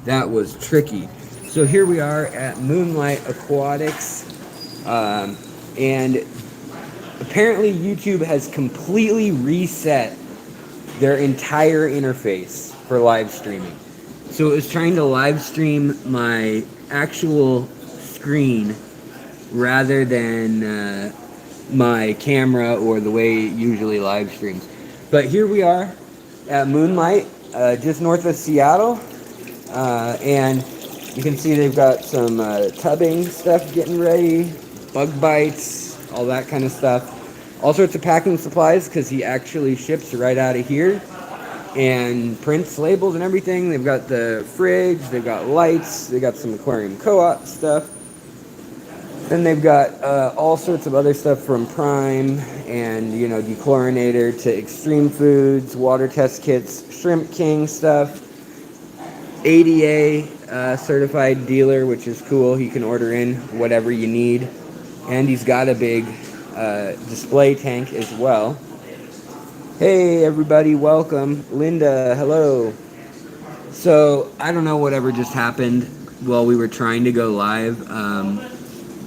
That was tricky. So here we are at Moonlight Aquatics, and apparently YouTube has completely reset their entire interface for live streaming. So it was trying to live stream my actual screen rather than my camera or the way it usually live streams. But here we are at Moonlight, just north of Seattle, and you can see they've got some tubbing stuff getting ready, bug bites, all that kind of stuff. All sorts of packing supplies because he actually ships right out of here and prints labels and everything. They've got the fridge, they've got lights, they got some aquarium co-op stuff. Then they've got all sorts of other stuff from Prime and, you know, dechlorinator to extreme foods, water test kits, Shrimp King stuff, ADA certified dealer, which is cool. You can order in whatever you need. And he's got a big display tank as well. Hey everybody, welcome. Linda, hello. So I don't know whatever just happened while we were trying to go live.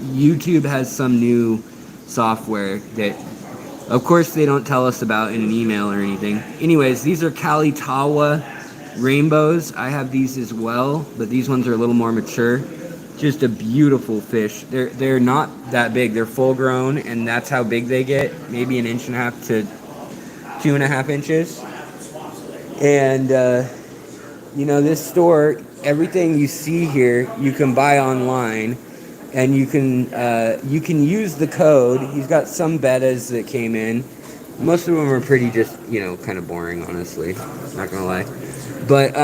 YouTube has some new software that, of course, they don't tell us about in an email or anything. Anyways, these are Kalitawa rainbows. I have these as well, but these ones are a little more mature. Just a beautiful fish. They're not that big. They're full grown, and that's how big they get. Maybe an inch and a half to 2.5 inches. And you know, this store, everything you see here, you can buy online, and you can use the code. He's got some betas that came in. Most of them are pretty just, you know, kind of boring, honestly. Not gonna lie. But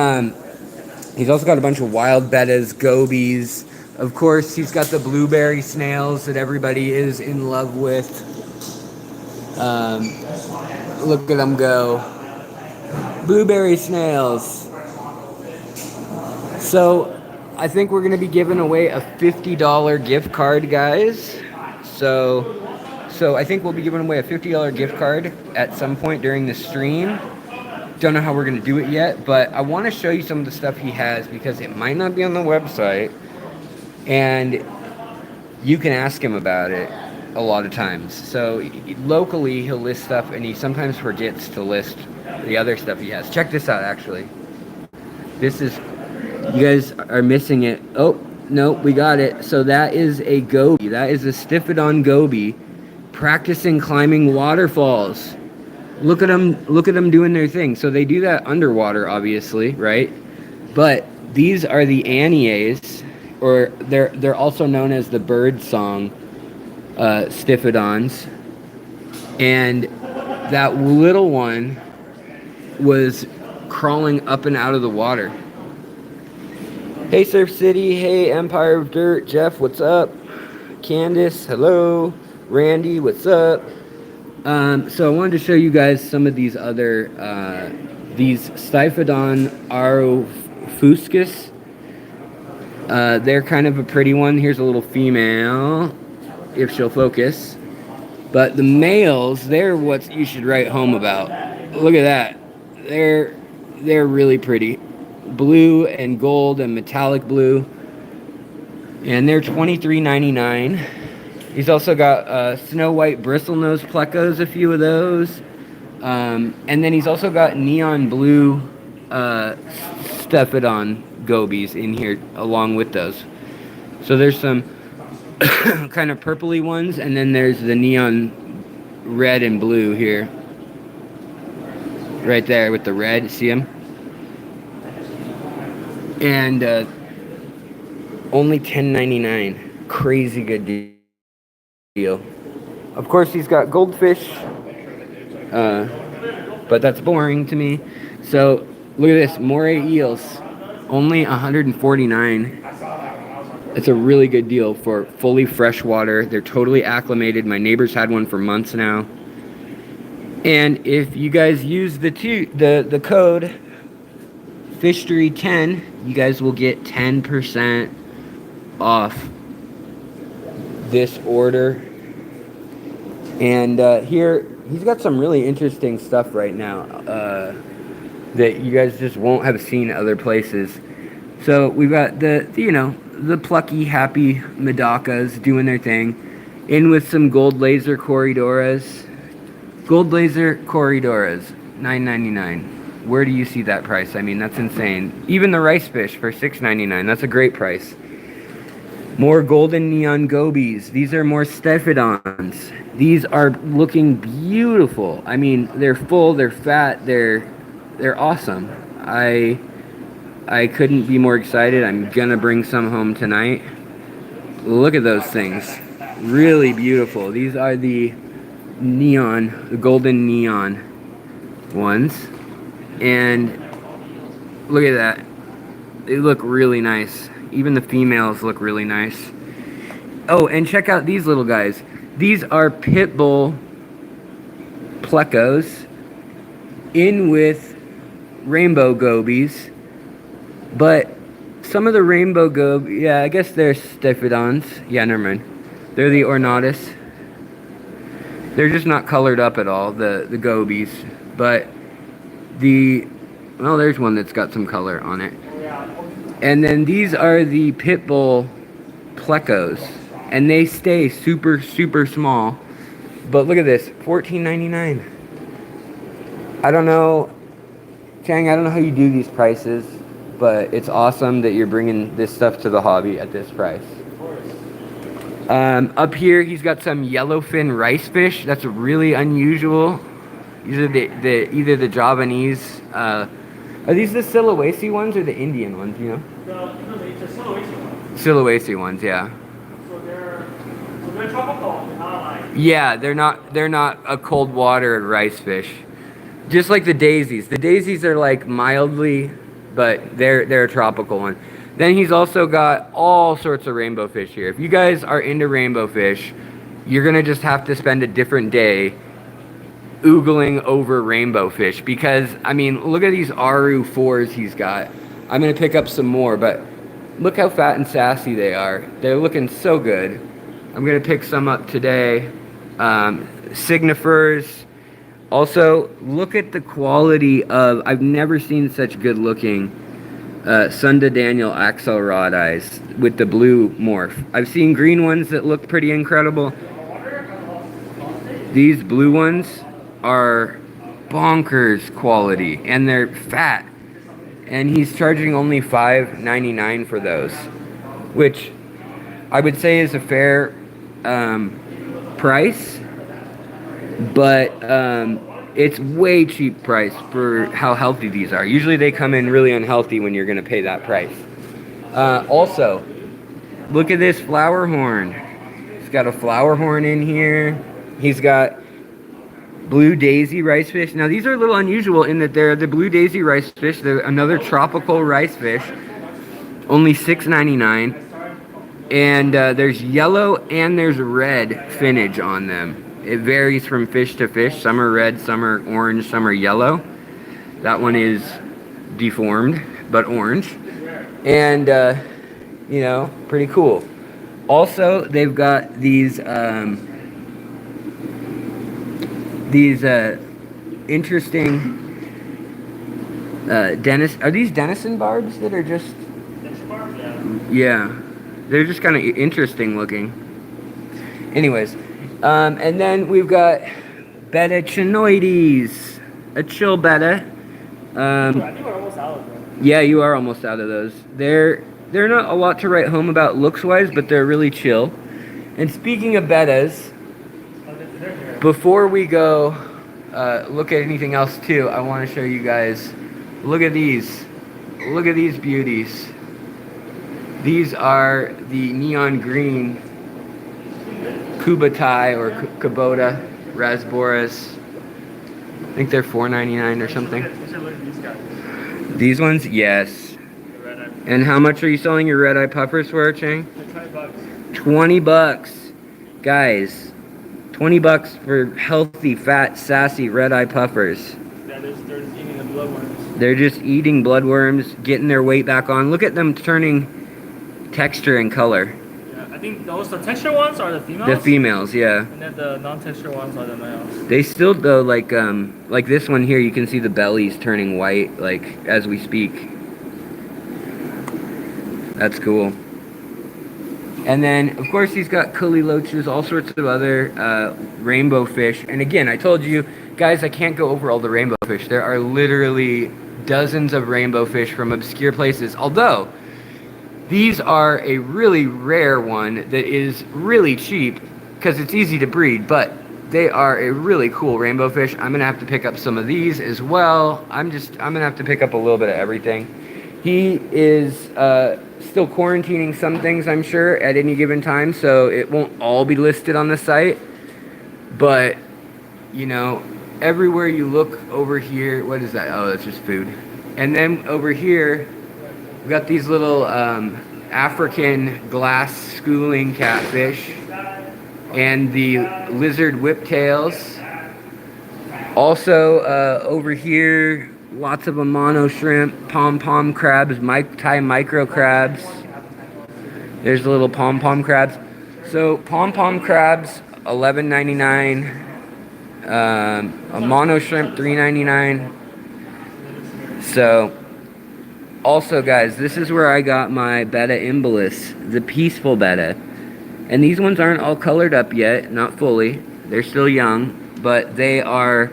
he's also got a bunch of wild betas, gobies. Of course, he's got the blueberry snails that everybody is in love with. Look at them go. Blueberry snails. So, I think we're going to be giving away a $50 gift card, guys. So I think we'll be giving away a $50 gift card at some point during the stream. Don't know how we're going to do it yet, but I want to show you some of the stuff he has because it might not be on the website. And you can ask him about it a lot of times. So locally, he'll list stuff, and he sometimes forgets to list the other stuff he has. Check this out, actually. This is, you guys are missing it. Oh, no, we got it. So that is a goby. That is a Stiphodon goby practicing climbing waterfalls. Look at them doing their thing. So they do that underwater, obviously, right? But these are the Anies, or they're also known as the bird song Stiphodons. And that little one was crawling up and out of the water. Hey Surf City, hey Empire of Dirt, Jeff, what's up? Candace, hello. Randy, what's up? So I wanted to show you guys some of these other, these Stiphodon aurofuscus. They're kind of a pretty one. Here's a little female, if she'll focus. But the males, they're what you should write home about. Look at that. They're really pretty. Blue and gold and metallic blue. And they're $23.99. He's also got snow white bristlenose plecos, a few of those. And then he's also got neon blue Stiphodon gobies in here along with those. So there's some kind of purpley ones, and then there's the neon red and blue here. Right there with the red, see them? And only $10.99. Crazy good deal. Of course, he's got goldfish, but that's boring to me. So look at this, moray eels, only $149. It's a really good deal for fully fresh water. They're totally acclimated. My neighbor's had one for months now. And if you guys use the code Fishery10, you guys will get 10% off this order. And here, he's got some really interesting stuff right now that you guys just won't have seen other places. So we've got the plucky, happy Madakas doing their thing, in with some gold laser Corridoras. Gold laser Corridoras, $9.99. Where do you see that price? I mean, that's insane. Even the rice fish for $6.99. That's a great price. More golden neon gobies. These are more stephidons. These are looking beautiful. I mean, they're full, they're fat, they're awesome. I couldn't be more excited. I'm gonna bring some home tonight. Look at those things. Really beautiful. These are the golden neon ones. And look at that. They look really nice. Even the females look really nice. Oh, and check out these little guys. These are pit bull plecos in with rainbow gobies. But some of the rainbow gobies, yeah, I guess they're stephidons. Yeah, never mind. They're the ornatus. They're just not colored up at all, the gobies. But well, there's one that's got some color on it. And then these are the pit bull plecos, and they stay super, super small. But look at this, $14.99. I don't know, Chang, I don't know how you do these prices, but it's awesome that you're bringing this stuff to the hobby at this price. Up here, he's got some yellowfin rice fish. That's really unusual. These are either the Javanese. Are these the Sulawesi ones or the Indian ones, you know? The Sulawesi ones. Sulawesi ones, yeah. So they're tropical, not like... Yeah, they're not a cold water rice fish. Just like the daisies. The daisies are like mildly, but they're a tropical one. Then he's also got all sorts of rainbow fish here. If you guys are into rainbow fish, you're gonna just have to spend a different day oogling over rainbow fish, because I mean, look at these Aru 4s he's got. I'm gonna pick up some more, but look how fat and sassy they are. They're looking so good. I'm gonna pick some up today. Signifers. Also, look at the quality of, I've never seen such good looking Sunda Daniel axle rod eyes with the blue morph. I've seen green ones that look pretty incredible. These blue ones are bonkers quality, and they're fat, and he's charging only $5.99 for those, which I would say is a fair price, but it's way cheap price for how healthy these are. Usually they come in really unhealthy when you're going to pay that price. Also, look at this flower horn. He's got a flower horn in here. He's got blue daisy rice fish. Now these are a little unusual in that they're the blue daisy rice fish. They're another tropical rice fish. Only $6.99. And there's yellow and there's red finnage on them. It varies from fish to fish. Some are red, some are orange, some are yellow. That one is deformed, but orange. And, you know, pretty cool. Also, they've got these interesting are these Denison barbs that are just... Yeah. They're just kind of interesting looking. Anyways, and then we've got betta chinoides, a chill betta. I think we're almost out of them. Yeah, you are almost out of those. They're not a lot to write home about looks-wise, but they're really chill. And speaking of bettas, before we go look at anything else too, I want to show you guys. Look at these. Look at these beauties. These are the neon green Kubatai or Kubota Rasboras. I think they're $4.99 or something. These ones, yes. And how much are you selling your red eye puffers for, Chang? 20 bucks. 20 bucks, guys. 20 bucks for healthy, fat, sassy red eye puffers. Yeah, they're just eating the bloodworms. They're just eating bloodworms, getting their weight back on. Look at them turning texture and color. Yeah, I think the texture ones are the females. The females, yeah. And then the non-texture ones are the males. They still though, like this one here, you can see the bellies turning white, like as we speak. That's cool. And then, of course, he's got cully loaches, all sorts of other rainbow fish. And again, I told you, guys, I can't go over all the rainbow fish. There are literally dozens of rainbow fish from obscure places. Although, these are a really rare one that is really cheap because it's easy to breed. But they are a really cool rainbow fish. I'm going to have to pick up some of these as well. I'm going to have to pick up a little bit of everything. He is still quarantining some things, I'm sure, at any given time, so it won't all be listed on the site. But, you know, everywhere you look over here, what is that? Oh, that's just food. And then over here, we've got these little African glass schooling catfish and the lizard whiptails. Also, over here, lots of Amano shrimp, pom-pom crabs, Thai micro crabs. There's the little pom-pom crabs. So pom-pom crabs, $11.99. Amano shrimp, $3.99. So, also guys, this is where I got my betta imbolus, the peaceful betta. And these ones aren't all colored up yet, not fully. They're still young, but they are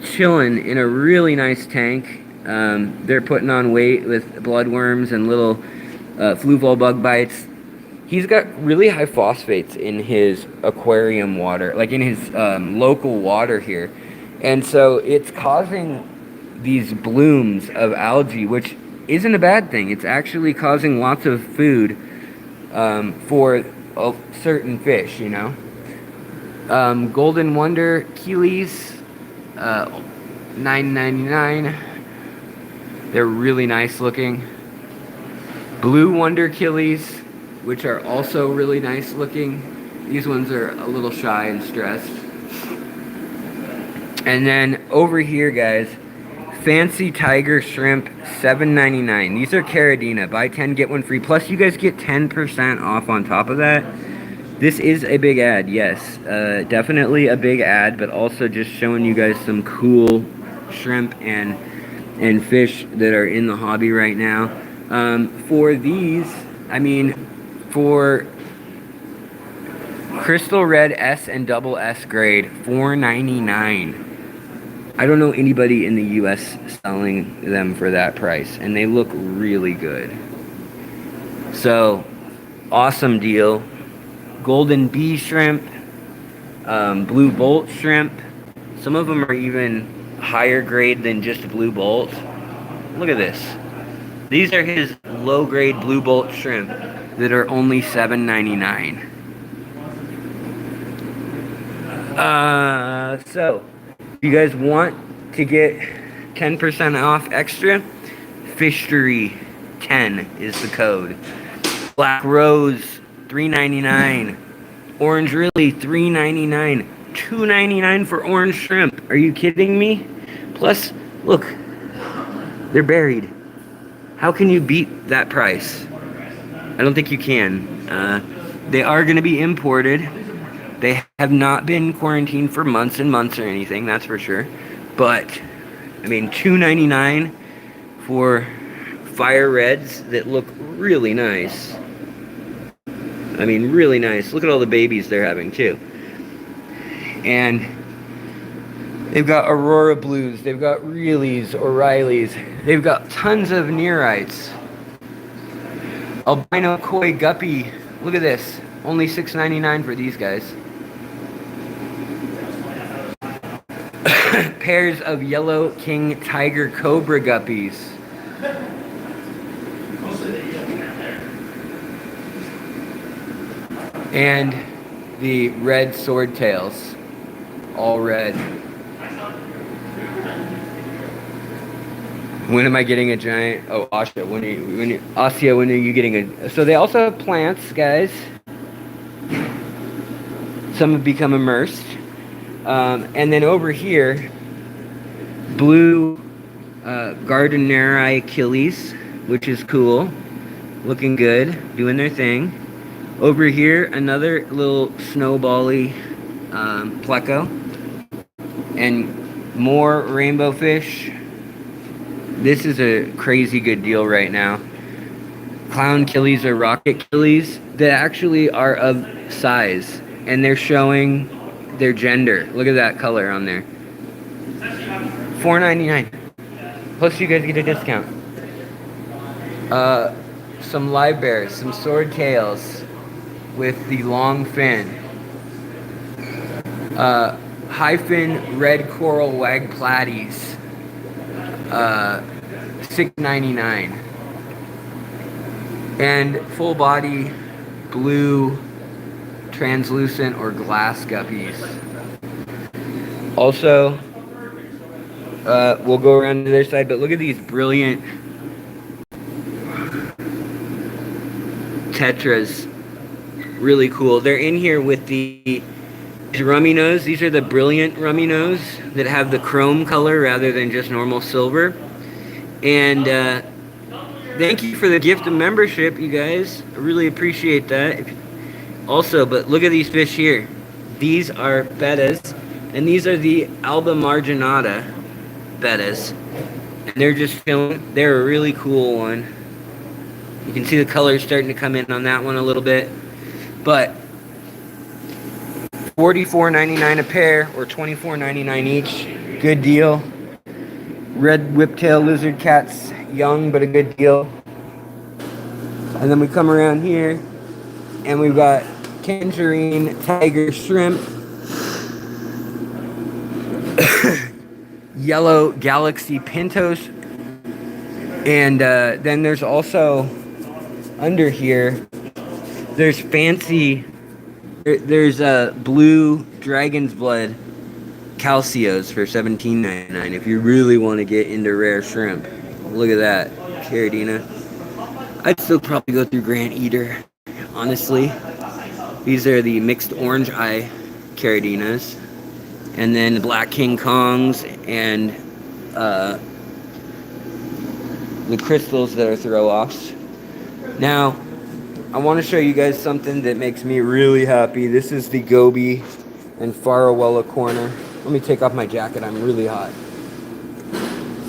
chilling in a really nice tank. They're putting on weight with bloodworms and little fluval bug bites. He's got really high phosphates in his aquarium water, like in his local water here. And so it's causing these blooms of algae, which isn't a bad thing. It's actually causing lots of food for certain fish, you know. Golden Wonder Keelies, $9.99. They're really nice looking. Blue Wonder Keelies, which are also really nice looking. These ones are a little shy and stressed. And then over here, guys, Fancy Tiger Shrimp, $7.99. These are Caridina. Buy 10, get 1 free. Plus, you guys get 10% off on top of that. This is a big ad, yes. Definitely a big ad, but also just showing you guys some cool shrimp and fish that are in the hobby right now. For these, I mean, for Crystal Red S and double S grade, $4.99. I don't know anybody in the US selling them for that price, and they look really good. So, awesome deal. Golden Bee shrimp, blue bolt shrimp. Some of them are even higher grade than just blue bolt. Look at this. These are his low grade blue bolt shrimp that are only $7.99. So, if you guys want to get 10% off extra, Fishery 10 is the code. Black Rose, $3.99. Orange Really, $3.99. $2.99 for orange shrimp. Are you kidding me? Plus, look, they're buried. How can you beat that price? I don't think you can. They are going to be imported. They have not been quarantined for months and months or anything, that's for sure. But, I mean, $2.99 for fire reds that look really nice. I mean, really nice. Look at all the babies they're having, too. And they've got Aurora Blues. They've got Realies, O'Reillys. They've got tons of Nearites. Albino Koi Guppy. Look at this. Only $6.99 for these guys. Pairs of Yellow King Tiger Cobra Guppies. And the red swordtails. All red. When am I getting a giant? Oh, Asha, Asya, when are you getting a? So they also have plants, guys. Some have become immersed. And then over here, blue Gardneri Achilles, which is cool. Looking good, doing their thing. Over here, another little snowbally pleco. And more rainbow fish. This is a crazy good deal right now. clown killies or rocket killies that actually are of size, and they're showing their gender. Look at that color on there. $4.99. Plus you guys get a discount. Some live bears, some sword tails with the long fin. High fin red coral wag platies. $6.99. And full body blue translucent or glass guppies. Also, we'll go around to their side, but look at these brilliant tetras. Really cool. They're in here with the rummy nose. These are the brilliant rummy nose that have the chrome color rather than just normal silver. And thank you for the gift of membership, you guys. I really appreciate that. Also, but look at these fish here. These are bettas, and these are the Alba marginata bettas. And they're just chilling. They're a really cool one. You can see the colors starting to come in on that one a little bit. But $44.99 a pair or $24.99 each. Good deal. Red whiptail lizard cats, young but a good deal. And then we come around here and we've got tangerine tiger shrimp, yellow galaxy pintos, and then there's also under here there's fancy, there's blue dragon's blood calcios for $17.99 if you really want to get into rare shrimp. Look at that, Caridina. I'd still probably go through Grand Eder, honestly. These are the mixed orange eye Caridinas, and then the black King Kongs and the crystals that are throw-offs. Now, I want to show you guys something that makes me really happy. This is the Goby and Farawella corner. Let me take off my jacket, I'm really hot.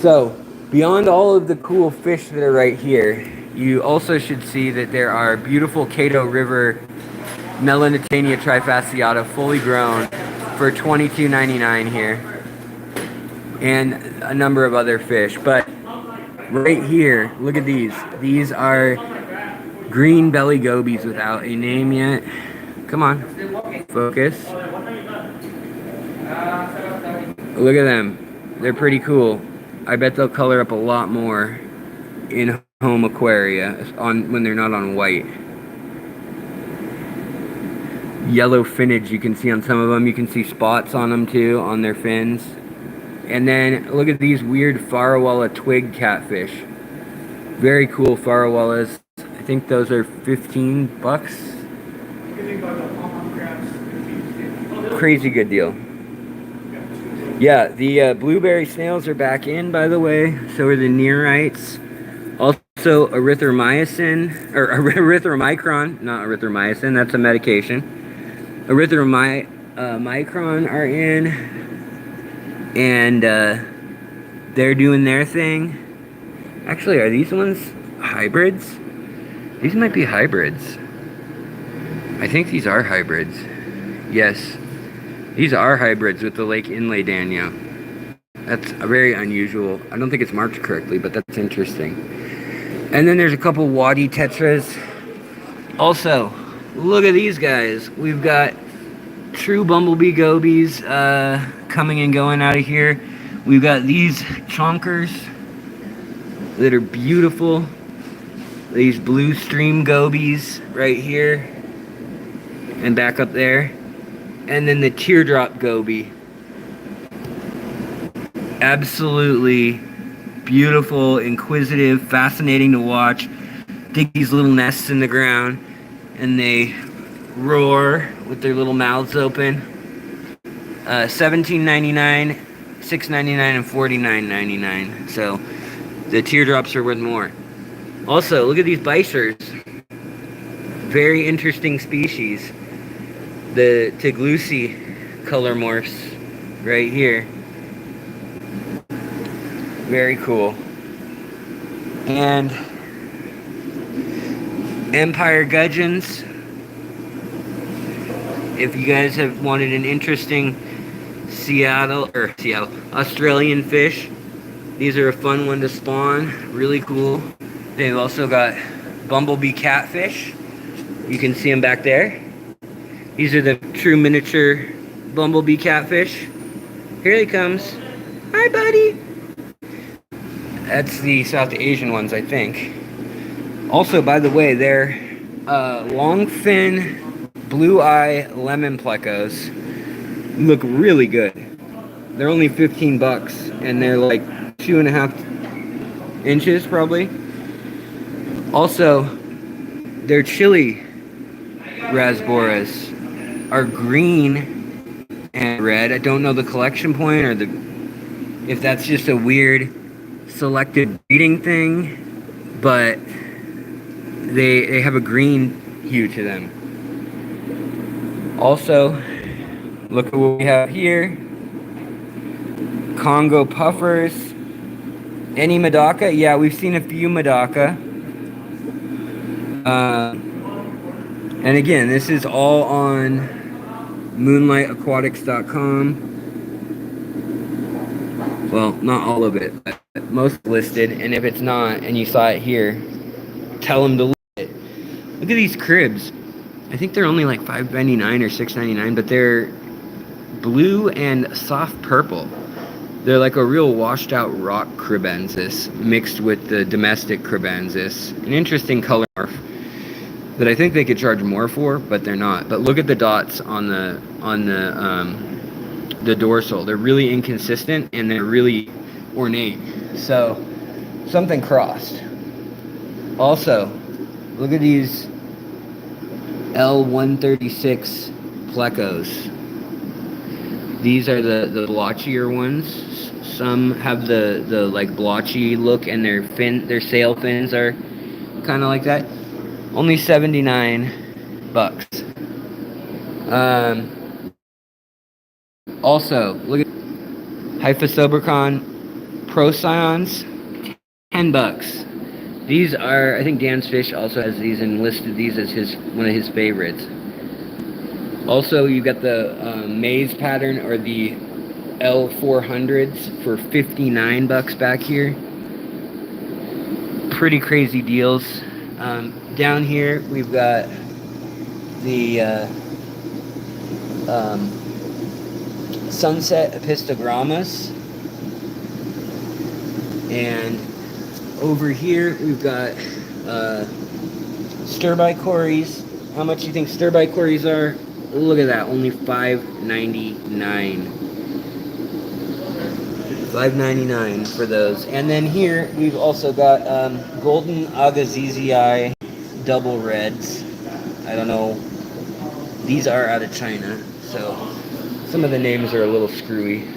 So, beyond all of the cool fish that are right here, you also should see that there are beautiful Cato River Melanitania trifasciata fully grown for $22.99 here. And a number of other fish. But right here, look at these. These are green belly gobies without a name yet. Come on, focus. Look at them. They're pretty cool. I bet they'll color up a lot more in home aquaria when they're not on white. Yellow finnage you can see on some of them. You can see spots on them too, on their fins. And then look at these weird Farawella twig catfish. Very cool Farawellas. I think those are $15. Crazy good deal. Yeah, the blueberry snails are back in, by the way. So are the neorites. Also erythromycin, or erythromicron, not erythromycin, that's a medication. Erythromicron are in, and they're doing their thing. Actually, are these ones hybrids? These might be hybrids. I think these are hybrids. Yes, these are hybrids with the Lake Inlay Dania. That's very unusual. I don't think it's marked correctly, but that's interesting. And then there's a couple Wadi tetras. Also, look at these guys. We've got true bumblebee gobies coming and going out of here. We've got these chonkers that are beautiful. These blue stream gobies right here and back up there. And then the teardrop goby. Absolutely beautiful, inquisitive, fascinating to watch. Dig these little nests in the ground and they roar with their little mouths open. $17.99, $6.99, and $49.99. So the teardrops are worth more. Also, look at these bichers. Very interesting species. The Tiglusi color morphs right here. Very cool. And Empire gudgeons. If you guys have wanted an interesting Australian fish, these are a fun one to spawn. Really cool. They've also got bumblebee catfish. You can see them back there. These are the true miniature bumblebee catfish. Here he comes. Hi, buddy. That's the South Asian ones, I think. Also, by the way, they're long fin blue eye lemon plecos. Look really good. They're only 15 bucks, and they're like 2.5 inches probably. Also, their chili rasboras are green and red. I don't know the collection point or if that's just a weird selected breeding thing, but they have a green hue to them. Also, look at what we have here. Congo puffers. Any Medaka? Yeah, we've seen a few Medaka. And again, this is all on moonlightaquatics.com. Well, not all of it, but most listed. And if it's not, and you saw it here, tell them to list it. Look at these cribs. I think they're only like $5.99 or $6.99, but they're blue and soft purple. They're like a real washed out rock cribensis mixed with the domestic cribensis. An interesting color morph that I think they could charge more for, but they're not. But look at the dots on the dorsal. They're really inconsistent and they're really ornate. So something crossed. Also, look at these L136 plecos. These are the blotchier ones. Some have the like blotchy look, and their sail fins are kind of like that. Only 79 bucks. Also, look at Hyphosobercon Procyons, 10 bucks. These are, I think Dan's Fish also has these and listed these as one of his favorites. Also, you got the maze pattern or the L400s for 59 bucks back here. Pretty crazy deals. Down here, we've got the Sunset Epistogrammas. And over here, we've got stir-by-cories. How much do you think stir-by-cories are? Look at that, only $5.99. $5.99 for those. And then here we've also got golden Agazizi double reds. I don't know. These are out of China, so some of the names are a little screwy,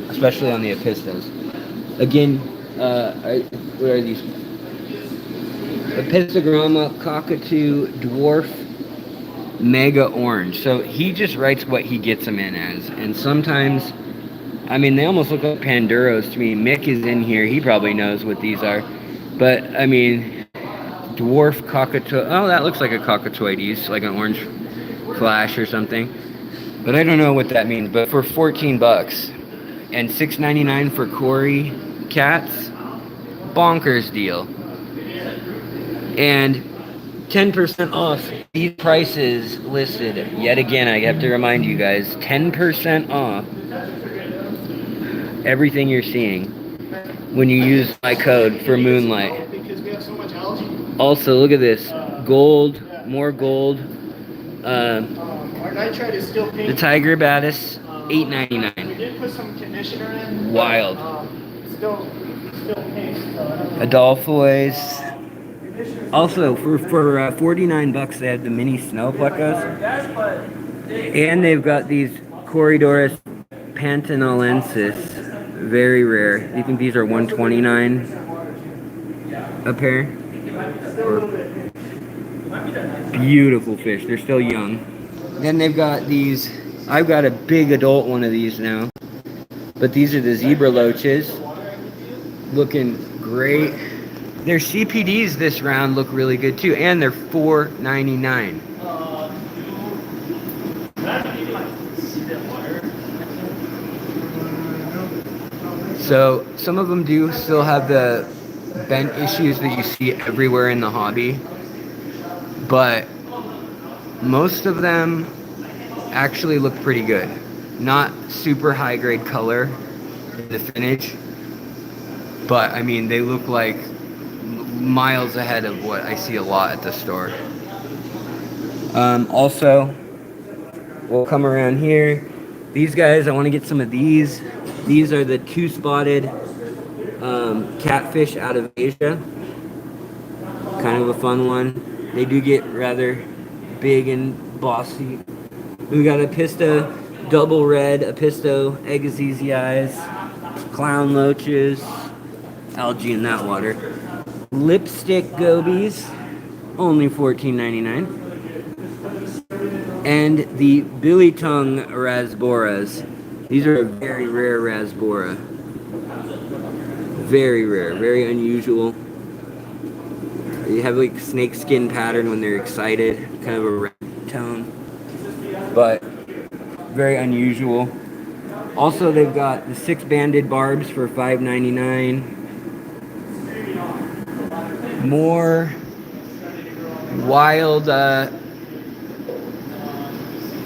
especially on the Epistos. Again, what are these? Epistogramma cockatoo dwarf mega orange. So he just writes what he gets them in as, and sometimes, I mean, they almost look like Panduros to me. Mick is in here, he probably knows what these are, but I mean, dwarf cockatoo, oh, that looks like a cockatoides, like an orange flash or something, but I don't know what that means. But for 14 bucks and $6.99 for Cory cats, bonkers deal. And 10% off. These prices listed, yet again, I have to remind you guys, 10% off everything you're seeing when you use my code for Moonlight. Also, look at this. Gold, more gold. The Tiger Batis, $8.99. Wild. Adolfois. Also, for 49 bucks, they have the mini snow plecos, and they've got these Corydorus pantanolensis, very rare. Do you think these are $129 a pair? Beautiful fish. They're still young. Then they've got these. I've got a big adult one of these now, but these are the zebra loaches, looking great. Their CPDs this round look really good too, and they're $4.99. So some of them do still have the bent issues that you see everywhere in the hobby, but most of them actually look pretty good. Not super high grade color in the finish, but I mean they look like miles ahead of what I see a lot at the store. Also, we'll come around here. These guys, I want to get some of these. These are the two-spotted catfish out of Asia. Kind of a fun one. They do get rather big and bossy. We got a Pista double red, a Pisto eyes, clown loaches, algae in that water. Lipstick gobies, only $14.99. And the billy tongue rasboras. These are a very rare rasbora. Very rare, very unusual. They have like snake skin pattern when they're excited, kind of a red tone, but very unusual. Also, they've got the 6-banded barbs for $5.99. More wild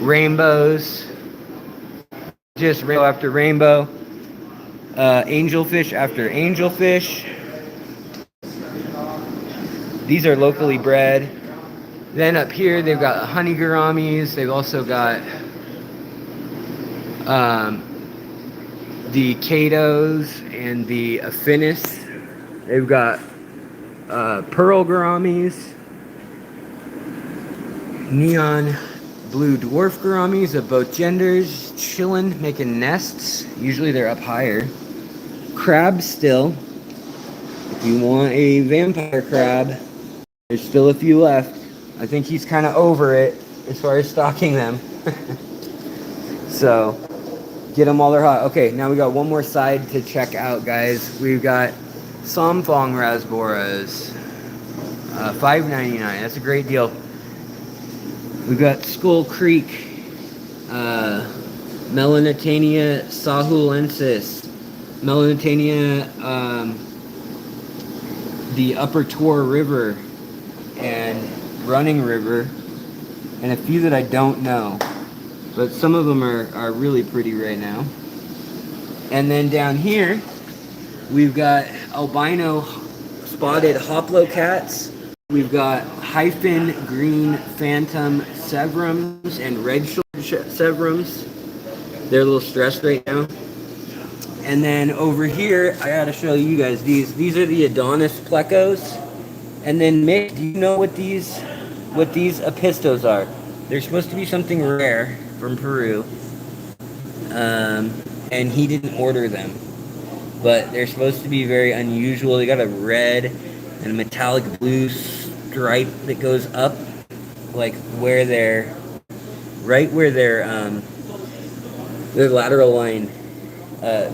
rainbows, just rainbow after rainbow, angelfish after angelfish. These are locally bred. Then up here they've got honey gouramis. They've also got the Catos and the Affinis. They've got pearl gouramis, neon blue dwarf gouramis of both genders, chillin', making nests. Usually they're up higher. Crabs still. If you want a vampire crab, there's still a few left. I think he's kind of over it as far as stocking them. So, get them while they're hot. Okay, now we got one more side to check out, guys. We've got Somfong rasboras, $5.99. That's a great deal. We've got Skull Creek, Melanitania sahulensis, Melanitania, the Upper Tor River, and Running River, and a few that I don't know, but some of them are really pretty right now. And then down here, we've got albino spotted hoplocats. We've got hyphen green phantom severums and red shoulder severums. They're a little stressed right now. And then over here, I gotta show you guys these. These are the Adonis plecos. And then Mick, do you know what these apistos are? They're supposed to be something rare from Peru. And he didn't order them. But they're supposed to be very unusual. They got a red and a metallic blue stripe that goes up, like where their lateral line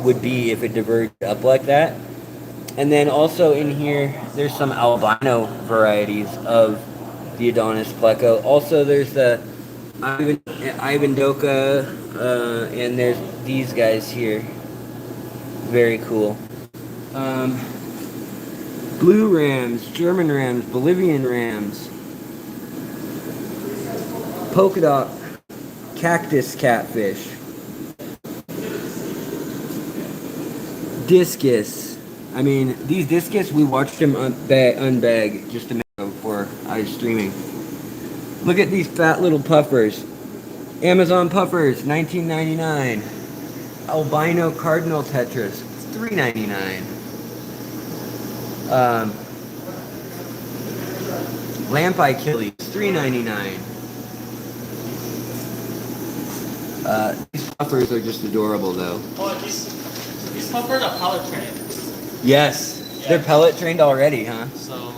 would be if it diverged up like that. And then also in here, there's some albino varieties of the Adonis pleco. Also, there's the Ivandoka, and there's these guys here. Very cool. Blue rams, German rams, Bolivian rams, polka dot cactus catfish, discus. I mean, these discus, we watched them unbag just a minute ago before I was streaming. Look at these fat little puffers. Amazon puffers, $19.99. Albino cardinal tetras, it's $3.99. Lampi killies, $3.99. These puffers are just adorable, though. Oh, these puffers are pellet trained. Yes, Yeah. they're pellet trained already, huh? So.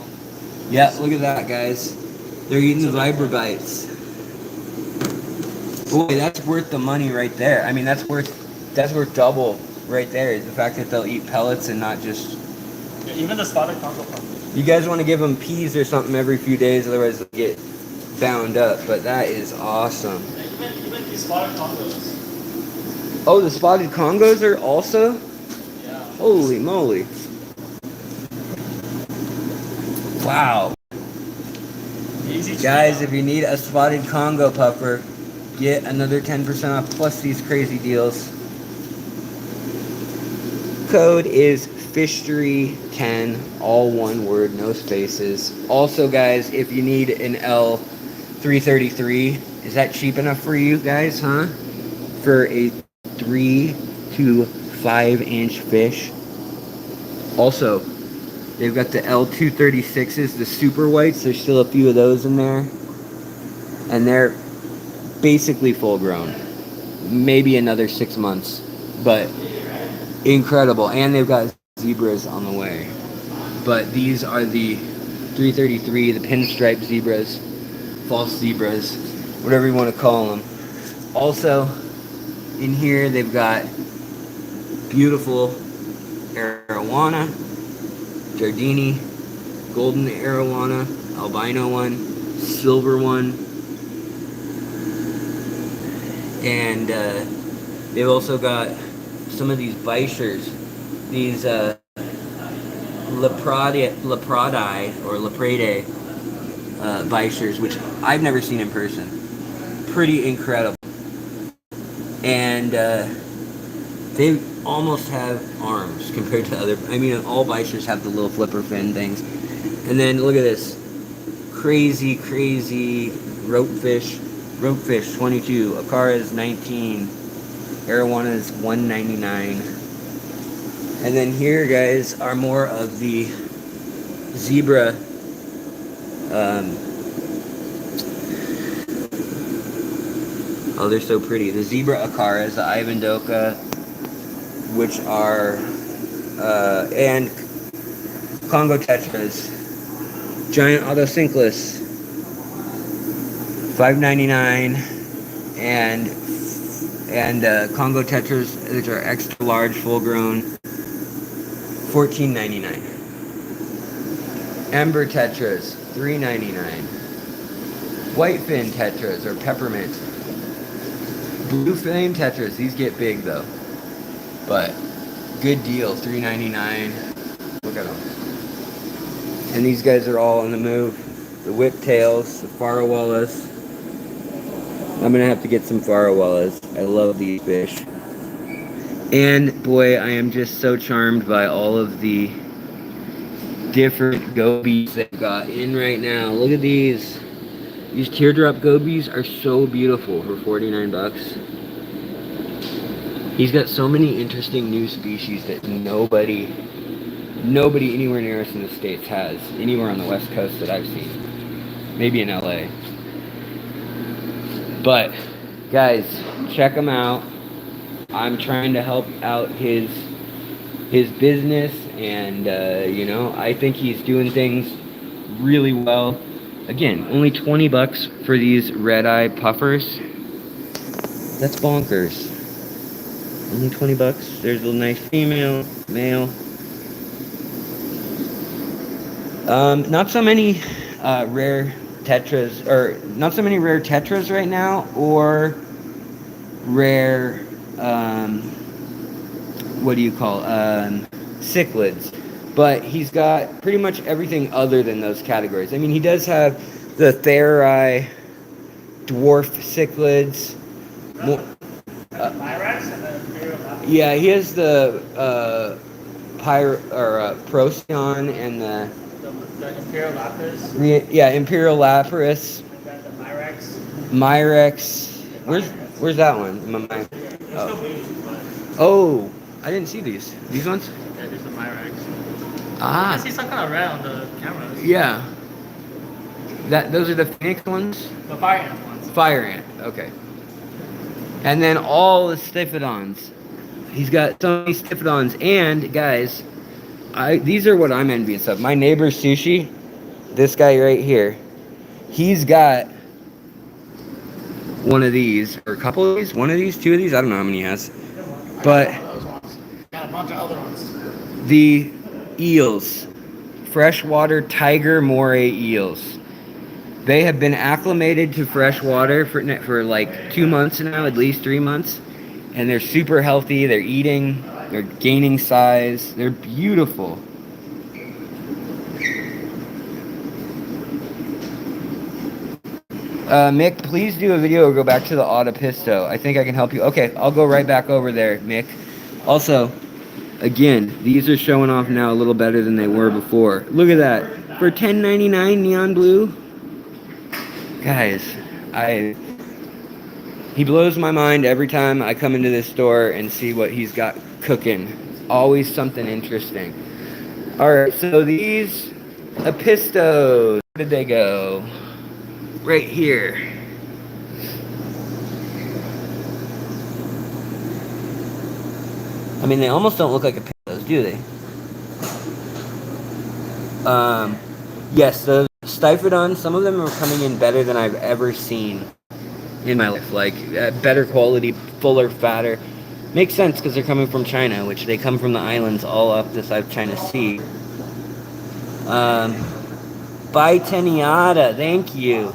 Yeah, look at that, guys. They're eating the Vibrobites. Boy, that's worth the money right there. I mean, that's worth double right there. Is the fact that they'll eat pellets and not just. Yeah, even the spotted Congo puffers. You guys want to give them peas or something every few days, otherwise they'll get bound up. But that is awesome. Even these spotted Congos. Oh, the spotted Congos are also? Yeah. Holy moly. Wow. Easy to Guys, do. if you need a spotted Congo puffer, get another 10% off plus these crazy deals. Code is Fishery10, all one word, no spaces. Also, guys, if you need an L333, is that cheap enough for you guys, huh? For a 3 to 5 inch fish. Also, they've got the L236s, the super whites. There's still a few of those in there. And they're basically full grown. Maybe another 6 months. But incredible. And they've got zebras on the way. But these are the 333, the pinstripe zebras, false zebras, whatever you want to call them. Also, in here they've got beautiful arowana, Giardini, golden arowana, albino one, silver one, and they've also got some of these bichers, these Lepradae or Lepradae bichers, which I've never seen in person. Pretty incredible. And they almost have arms compared to other. I mean, all bichers have the little flipper fin things. And then look at this crazy ropefish 22, Acara is 19, arowana is 199. And then here, guys, are more of the zebra oh, they're so pretty. The zebra acaras, the Ivandoka, which are and Congo tetras, giant autocinclus, $5.99, and Congo tetras, which are extra large, full grown, $14.99. Ember tetras, $3.99. Whitefin tetras or peppermint. Blue flame tetras, these get big though, but good deal, $3.99. Look at them. And these guys are all on the move. The whiptails, the farawallas. I'm gonna have to get some farawallas. I love these fish. And boy, I am just so charmed by all of the different gobies they've got in right now. Look at these. These teardrop gobies are so beautiful for 49 bucks. He's got so many interesting new species that nobody anywhere near us in the States has. Anywhere on the West Coast that I've seen. Maybe in LA. But, guys, check him out. I'm trying to help out his business, and you know, I think he's doing things really well. Again, only 20 bucks for these red-eye puffers. That's bonkers. Only 20 bucks. There's a nice female, male. Not so many rare tetras, or not so many rare tetras right now, or rare, what do you call, cichlids. But he's got pretty much everything other than those categories. I mean, he does have the Theri dwarf cichlids. Myrax and the Imperial Lapis. Yeah, he has the Procyon and The Imperial Lapis. Imperial Lapis. And then the Myrax. Myrex. Where's that one? There's no babies, but Oh, I didn't see these. These ones? yeah, there's the Myrax. I Ah, see some kind of red on the cameras. yeah. Those are the Phoenix ones? The fire ant ones. Fire ant, okay. And then all the Stiphodons. He's got so many Stiphodons. And, guys, these are what I'm envious of. My neighbor Sushi, this guy right here, he's got one of these, or a couple of these, one of these, two of these, I don't know how many he has. But Those ones. Got a bunch of other ones. the eels, freshwater tiger moray eels. They have been acclimated to freshwater for like 2 months now, at least 3 months. And they're super healthy. They're eating. They're gaining size. They're beautiful. Mick, please do a video or go back to the Autopisto. I think I can help you. Okay, I'll go right back over there, Mick. Also, again, these are showing off now a little better than they were before. Look at that. For $10.99 neon blue. Guys, he blows my mind every time I come into this store and see what he's got cooking. Always something interesting. Alright, so these Apistos, where did they go? Right here. I mean, they almost don't look like Apistos, do they? Yes, the Stiphodon, some of them are coming in better than I've ever seen in my life. Like, better quality, fuller, fatter. Makes sense because they're coming from China, which they come from the islands all up the South China Sea. Biteniata, thank you.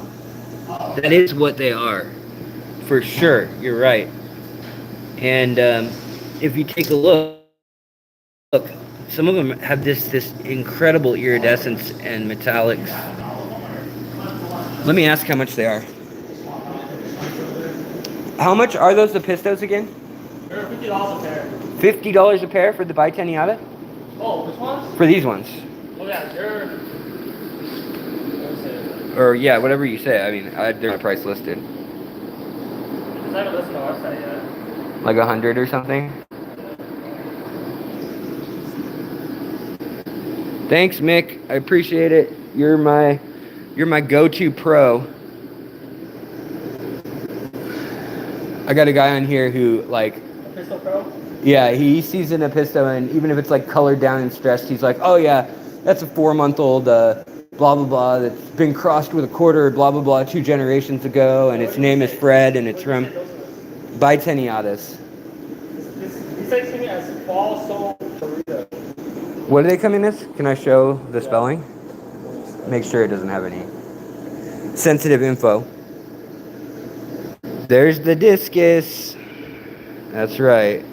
That is what they are. For sure, you're right. And if you take a look, some of them have this incredible iridescence and metallics. Let me ask how much they are. How much are those Apistos again? They're $50 a pair. $50 a pair for the Biteniata? Oh, which ones? For these ones. Oh yeah, they're... Or yeah, whatever you say. I mean, they're not price listed. It's not even listed on the website yet. Like 100 or something? Thanks, Mick. I appreciate it. You're my go-to pro. I got a guy on here who like Apisto Pro? Yeah, he sees an Apisto and even if it's like colored down and stressed, he's like, oh yeah, that's a 4-month-old blah blah blah that's been crossed with a quarter blah blah blah 2 generations ago, and its name is Fred, and it's from Biteniatas. These things come in as balsam burrito. What do they come in as? Can I show the spelling? Make sure it doesn't have any sensitive info. There's the discus. That's right.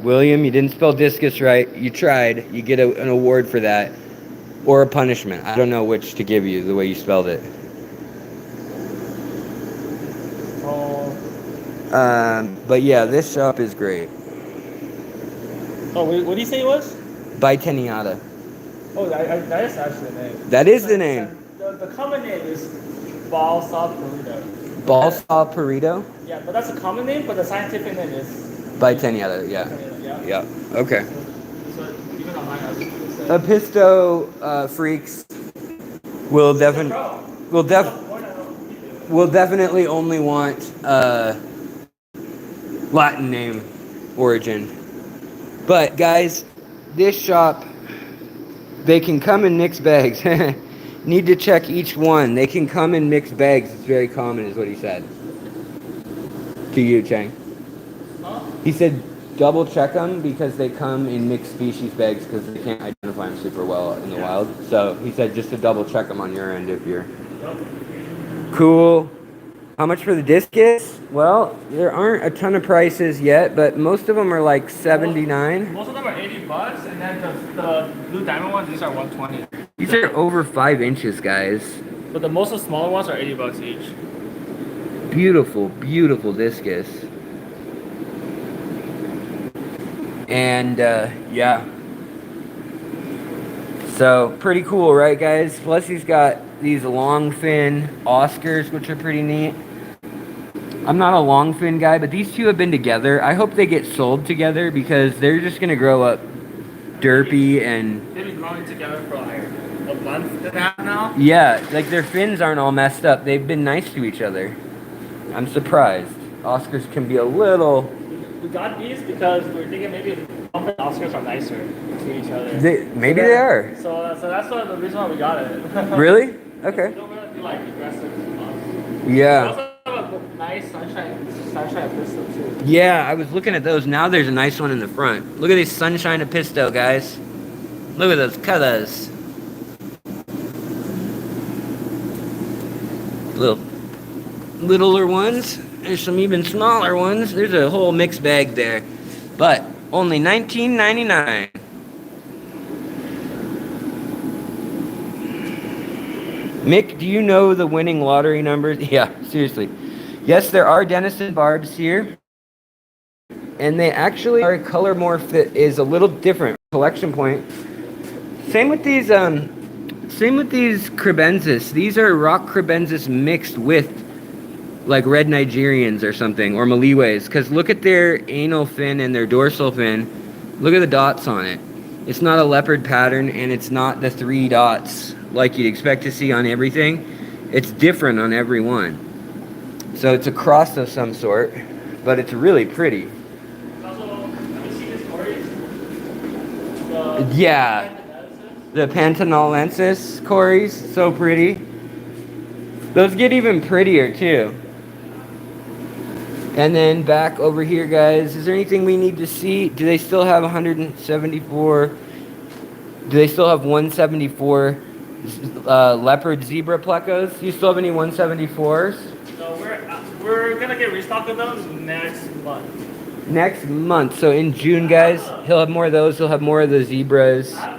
William, you didn't spell discus right. You tried. You get an award for that. Or a punishment. I don't know which to give you, the way you spelled it. But yeah, this shop is great. Oh, what do you say it was? Biteniata. Oh, that is actually the name. That is the name. The common name is balsam burrito. Balsam burrito? Yeah, but that's a common name, but the scientific name is... Biteniata, yeah. Yeah, okay. So even on mine, I was going to say... Apisto freaks will definitely only want Latin name origin. But guys, this shop, they can come in mixed bags. Need to check each one. They can come in mixed bags. It's very common, is what he said. To you, Chang. Huh? He said double check them because they come in mixed species bags because they can't identify them super well in the wild. So he said just to double check them on your end if you're... Cool. How much for the discus? Well, there aren't a ton of prices yet, but most of them are like $79. Most of them are $80, and then the blue diamond ones, these are $120. These are over 5 inches, guys. But the most of the smaller ones are $80 each. Beautiful, beautiful discus. And yeah. So pretty cool, right, guys? Plus he's got these long fin Oscars, which are pretty neat. I'm not a long fin guy, but these two have been together. I hope they get sold together because they're just gonna grow up derpy and... They've been growing together for like a month and a half now. Yeah, like their fins aren't all messed up. They've been nice to each other. I'm surprised. Oscars can be a little... We got these because we were thinking maybe the Oscars are nicer to each other. Maybe they are. So that's the reason why we got it. Really? Okay. We don't really do like aggressive stuff. Yeah. We also have a nice sunshine pistol too. Yeah, I was looking at those. Now there's a nice one in the front. Look at this Sunshine Apisto, guys. Look at those colors. Little littler ones. There's some even smaller ones. There's a whole mixed bag there. But only $19.99. Mick, do you know the winning lottery numbers? Yeah, seriously. Yes, there are Denison barbs here. And they actually are color morph that is a little different. Collection point. Same with these crebensis. These are rock crebensis mixed with like red Nigerians or something, or Maliwes. Because look at their anal fin and their dorsal fin. Look at the dots on it. It's not a leopard pattern, and it's not the 3 dots like you'd expect to see on everything. It's different on every one. So it's a cross of some sort, but it's really pretty. Also, have you seen this story? Yeah. The Pantanolensis cories, so pretty. Those get even prettier too. And then back over here, guys, is there anything we need to see? Do they still have 174? Do they still have 174 leopard zebra plecos? Do you still have any 174s? So we're gonna get restock of them next month. Next month, so in June, guys, he'll have more of those. He'll have more of the zebras. I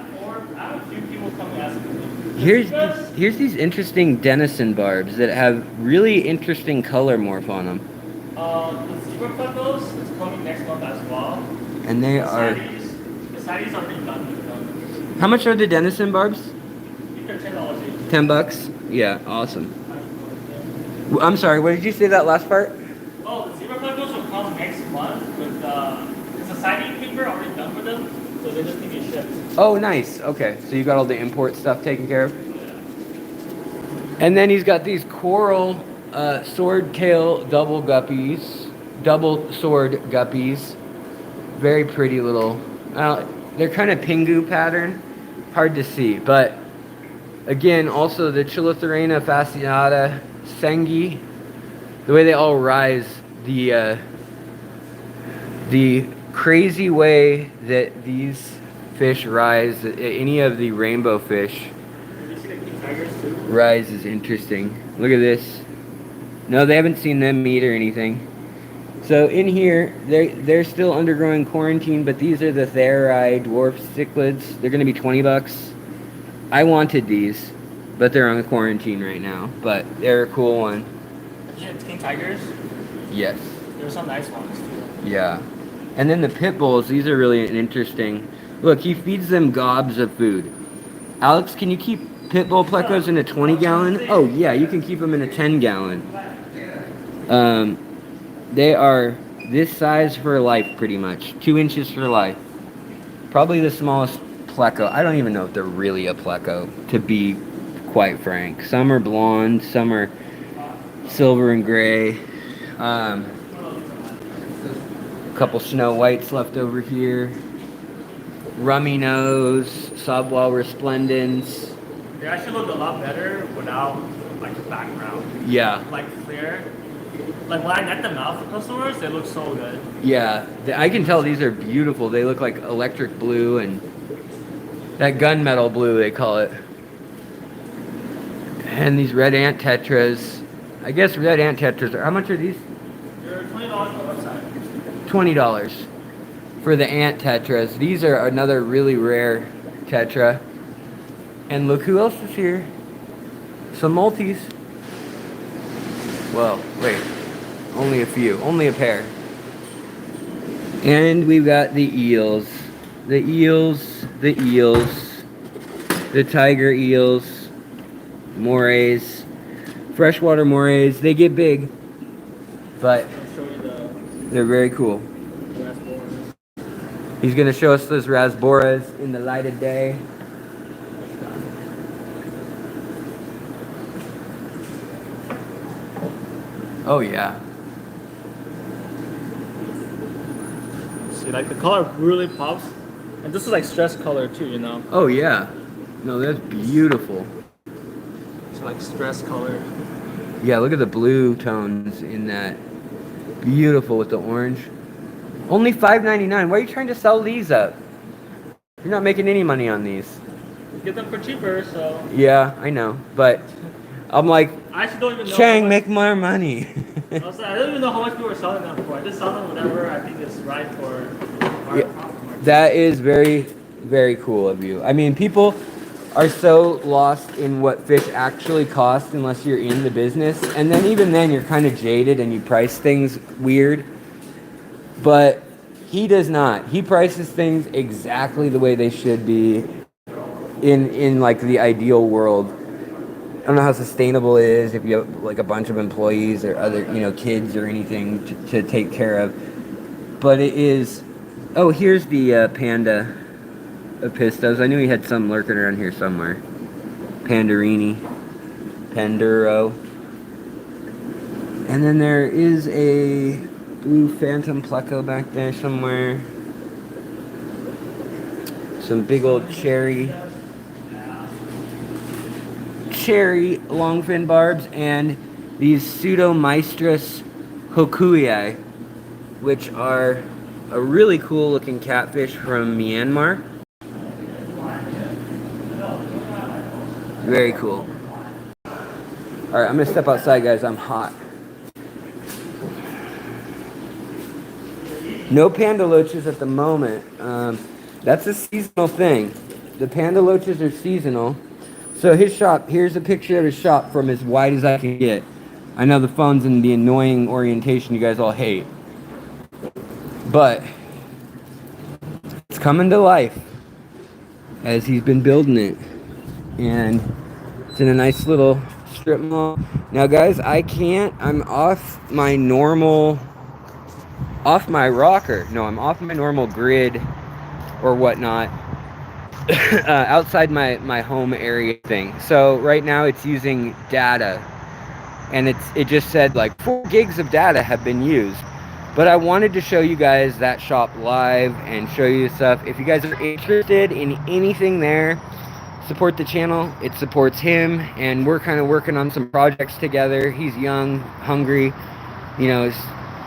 have a few people coming asking me. Here's these interesting Denison barbs that have really interesting color morph on them. The zebra plecos is coming next month as well. And they are. The sides are already done with them. How much are the Denison barbs? They're $10 each. $10? Yeah, awesome. I'm sorry, what did you say that last part? Oh, the zebra plecos will come next month with it's a siding paper already done for them, so they just need to be shipped. Oh, nice. Okay, so you got all the import stuff taken care of. And then he's got these coral swordtail double sword guppies. Very pretty little. They're kind of pingu pattern, hard to see, but again, also the Chilotherena fasciata, sengi, the way they all rise, the crazy way that these fish rise, any of the rainbow fish rise is interesting. Look at this. No, they haven't seen them eat or anything. So in here, they're still undergoing quarantine, but these are the Therai dwarf cichlids. They're going to be $20. I wanted these, but they're on quarantine right now. But they're a cool one. Did you have king tigers? Yes. There's some nice ones too. Yeah. And then the pit bulls, these are really interesting. Look, he feeds them gobs of food. Alex, can you keep pit bull plecos in a 20-gallon? Oh, yeah, you can keep them in a 10-gallon. They are this size for life, pretty much. 2 inches for life. Probably the smallest pleco. I don't even know if they're really a pleco, to be quite frank. Some are blonde, some are silver and gray. A couple Snow Whites left over here. Rummy nose, Sobwall resplendens. They actually look a lot better without like the background. Yeah. Like clear. Like when I net them out for customers, they look so good. Yeah, I can tell these are beautiful. They look like electric blue and that gunmetal blue they call it. And these red ant tetras. I guess red ant tetras are, how much are these? They're $20 on the website. $20 for the ant tetras. These are another really rare tetra. And look who else is here. Some multis. Well, wait. Only a few. Only a pair. And we've got the eels. The eels. The eels. The tiger eels. Morays. Freshwater morays. They get big. But they're very cool. He's going to show us those rasboras in the light of day. Oh, yeah. See, like the color really pops. And this is like stress color too, you know? Oh, yeah. No, that's beautiful. It's like stress color. Yeah, look at the blue tones in that. Beautiful with the orange. Only $5.99. Why are you trying to sell these up? You're not making any money on these. Get them for cheaper, so. Yeah, I know. But I'm like, I actually don't even know. Chang, make more money. I don't even know how much people are selling them for. I just sell them whatever I think is right for our profit margin. That is very, very cool of you. I mean, people are so lost in what fish actually cost unless you're in the business. And then even then, you're kind of jaded and you price things weird. But he does not. He prices things exactly the way they should be in like the ideal world. I don't know how sustainable it is if you have like a bunch of employees or other, kids or anything to take care of. But it is. Oh, here's the panda Pistos. I knew he had some lurking around here somewhere. Pandarini. Panduro. And then there is a blue phantom pleco back there somewhere. Some big old cherry longfin barbs, and these Pseudomystris hokuii, which are a really cool looking catfish from Myanmar. Very cool. Alright, I'm gonna step outside, guys. I'm hot. No panda loaches at the moment. That's a seasonal thing. The panda loaches are seasonal. So his shop, here's a picture of his shop from as wide as I can get. I know the phone's in the annoying orientation you guys all hate. But it's coming to life as he's been building it. And it's in a nice little strip mall. Now guys, I'm off my rocker. No, I'm off my normal grid or whatnot. Outside my home area thing. So right now it's using data, and it just said like 4 gigs of data have been used. But I wanted to show you guys that shop live and show you stuff. If you guys are interested in anything there, support the channel. It supports him, and we're kind of working on some projects together. He's young, hungry, he's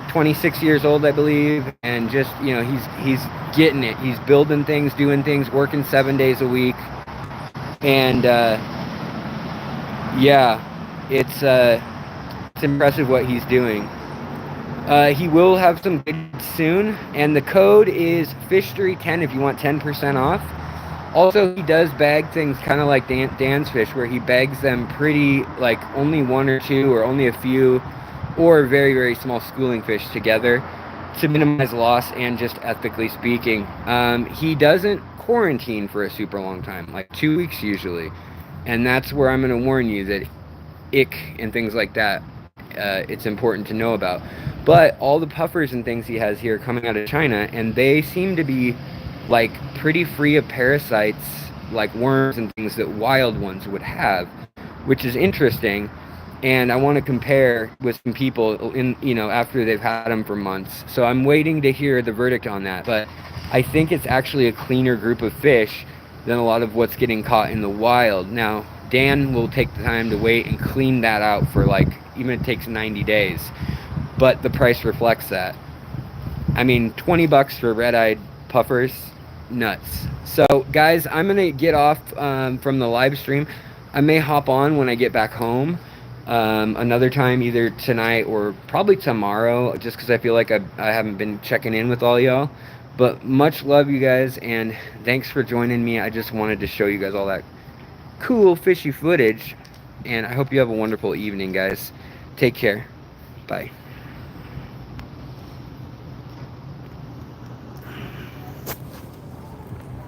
26 years old, I believe, and just, he's getting it. He's building things, doing things, working 7 days a week. And yeah, it's impressive what he's doing. He will have some goods soon, and the code is Fishery10 if you want 10% off. Also, he does bag things kind of like Dan's fish, where he bags them pretty, like only 1 or 2 or only a few, or very, very small schooling fish together to minimize loss and just ethically speaking. He doesn't quarantine for a super long time, like 2 weeks usually. And that's where I'm going to warn you that ick and things like that, it's important to know about. But all the puffers and things he has here coming out of China, and they seem to be like pretty free of parasites like worms and things that wild ones would have, which is interesting. And I want to compare with some people after they've had them for months. So I'm waiting to hear the verdict on that. But I think it's actually a cleaner group of fish than a lot of what's getting caught in the wild. Now, Dan will take the time to wait and clean that out for even it takes 90 days. But the price reflects that. I mean, 20 bucks for red-eyed puffers, nuts. So guys, I'm going to get off from the live stream. I may hop on when I get back home. Another time, either tonight or probably tomorrow, just because I feel like I haven't been checking in with all y'all. But much love, you guys, and thanks for joining me. I just wanted to show you guys all that cool fishy footage, and I hope you have a wonderful evening, guys. Take care. Bye.